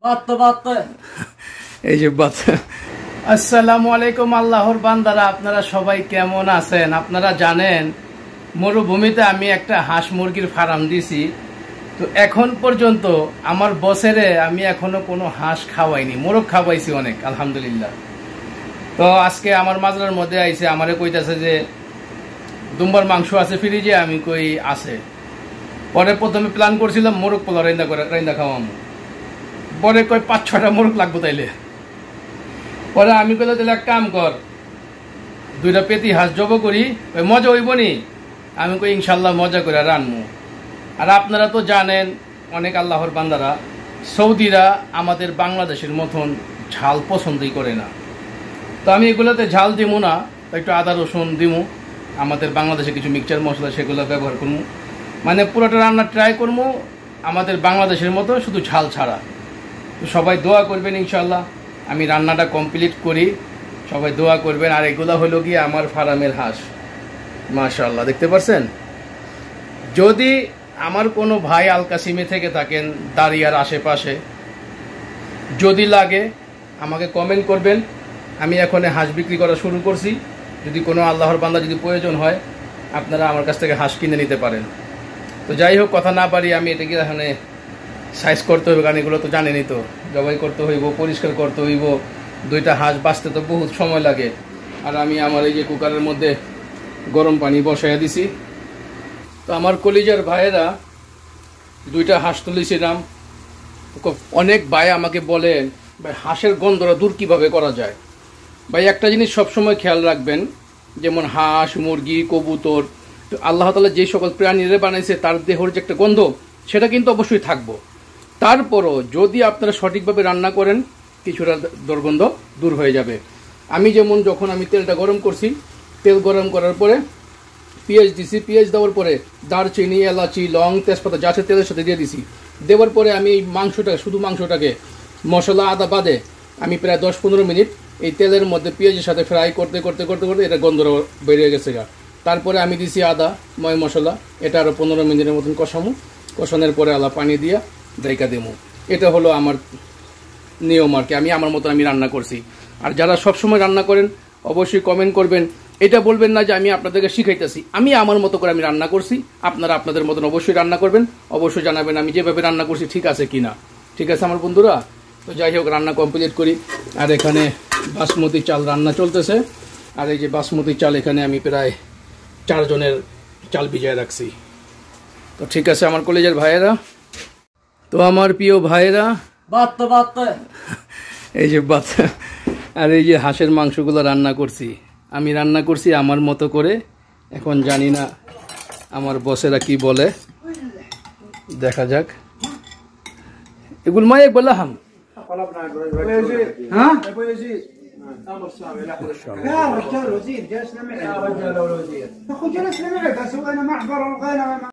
এই যে আসসালামু আলাইকুম আল্লাহর বান্দারা, আপনারা সবাই কেমন আছেন? আপনারা জানেন মরুভূমিতে আমি একটা হাঁস মুরগির ফার্ম দিছি। তো এখন পর্যন্ত আমার বছরে আমি এখনো কোনো হাঁস খাওয়াইনি, মোরগ খাওয়াইছি অনেক, আলহামদুলিল্লাহ। তো আজকে আমার মাজরার মধ্যে আইছে, আমারে কইতাছে যে দুম্বার মাংস আছে ফ্রিজে, আমি কই আছে। পরে প্রথমে প্ল্যান করছিলাম মোরগ পোলা রাইন্দা খাওয়ামো, পরে কই ৫-৬টা মোরগ লাগবো তাইলে। পরে আমি কইলে তাহলে এক কাম কর, 2টা পেটি হাঁস জব করি, মজা হইব নি? আমি কই ইনশাল্লাহ মজা করে রানমু। আর আপনারা তো জানেন অনেক আল্লাহর বান্দারা, সৌদিরা আমাদের বাংলাদেশের মতন ঝাল পছন্দই করে না। তো আমি এগুলোতে ঝাল দিমু না, একটু আদা রসুন দিমু, আমাদের বাংলাদেশে কিছু মিক্সচার মশলা সেগুলো ব্যবহার করবো, মানে পুরোটা রান্না ট্রাই করবো আমাদের বাংলাদেশের মতো, শুধু ঝাল ছাড়া। তো সবাই দোয়া করবেন ইনশাল্লাহ আমি রান্নাটা কমপ্লিট করি, সবাই দোয়া করবেন। আর এগুলো হলো গিয়ে আমার ফার্মের হাঁস, মাশাআল্লাহ, দেখতে পাচ্ছেন। যদি আমার কোনো ভাই আল কাসিমে থেকে থাকেন দাঁড়িয়ার আশেপাশে, যদি লাগে আমাকে কমেন্ট করবেন। আমি এখন হাঁস বিক্রি করা শুরু করছি, যদি কোনো আল্লাহর বান্দা যদি প্রয়োজন হয় আপনারা আমার কাছ থেকে হাঁস কিনে নিতে পারেন। তো যাই হোক, কথা না পারি, আমি এটাকে এখানে সাইজ করতে হইব, কারণ এগুলো তো জানেনই, তো জবাই করতে হইব, পরিষ্কার করতে হইব। 2টা হাঁস বাঁচতে তো বহুত সময় লাগে। আর আমি আমার এই যে কুকারের মধ্যে গরম পানি বসাইয়া দিছি। তো আমার কলিজার ভাইয়েরা 2টা হাঁস তুলেছিলাম। অনেক ভাই আমাকে বলেন, ভাই হাঁসের গন্ধটা দূর কীভাবে করা যায়? ভাই একটা জিনিস সবসময় খেয়াল রাখবেন, যেমন হাঁস, মুরগি, কবুতর, তো আল্লাহ তাআলা যে সকল প্রাণীরে বানাইছে তার দেহর যে একটা গন্ধ, সেটা কিন্তু অবশ্যই থাকবো। তারপরও যদি আপনারা সঠিকভাবে রান্না করেন কিছুটা দুর্গন্ধ দূর হয়ে যাবে। আমি যেমন যখন আমি তেলটা গরম করছি, তেল গরম করার পরে পেঁয়াজ দিছি, পেঁয়াজ দেওয়ার পরে দারচিনি, এলাচি, লং, তেজপাতা যা আছে তেলের সাথে দিয়ে দিছি। দেওয়ার পরে আমি এই মাংসটা, শুধু মাংসটাকে মশলা আদা বাদে আমি প্রায় 10-15 মিনিট এই তেলের মধ্যে পেঁয়াজের সাথে ফ্রাই করতে করতে করতে করতে এটা গন্ধ বেরিয়ে গেছে গা। তারপরে আমি দিছি আদা, ময় মশলা, এটা আরও 15 মিনিটের মতন কষামু। কষানোর পরে আলা পানি দিয়া ঢাকা দেবো। এটা হলো আমার নিয়ম আর কি, আমি আমার মতো আমি রান্না করছি। আর যারা সবসময় রান্না করেন অবশ্যই কমেন্ট করবেন, এটা বলবেন না যে আমি আপনাদেরকে শিখাইতেছি, আমি আমার মতো করে আমি রান্না করছি, আপনারা আপনাদের মতন অবশ্যই রান্না করবেন। অবশ্যই জানাবেন আমি যেভাবে রান্না করছি ঠিক আছে কিনা। ঠিক আছে আমার বন্ধুরা? তো যাই হোক, রান্না কমপ্লিট করি। আর এখানে বাসমতি চাল রান্না চলতেছে। আর এই যে বাসমতি চাল এখানে আমি প্রায় 4 জনের চাল ভিজিয়ে রাখছি। তো ঠিক আছে আমার কলেজের ভাইয়েরা, তো আমার প্রিয় ভাইয়েরা, এই যে আর এই যে হাঁসের মাংসগুলো রান্না করছি, আমি রান্না করছি আমার মতো করে। এখন জানি না আমার বসেরা কি বলে, দেখা যাক। এগুলো মায়ে বললাম হ্যাঁ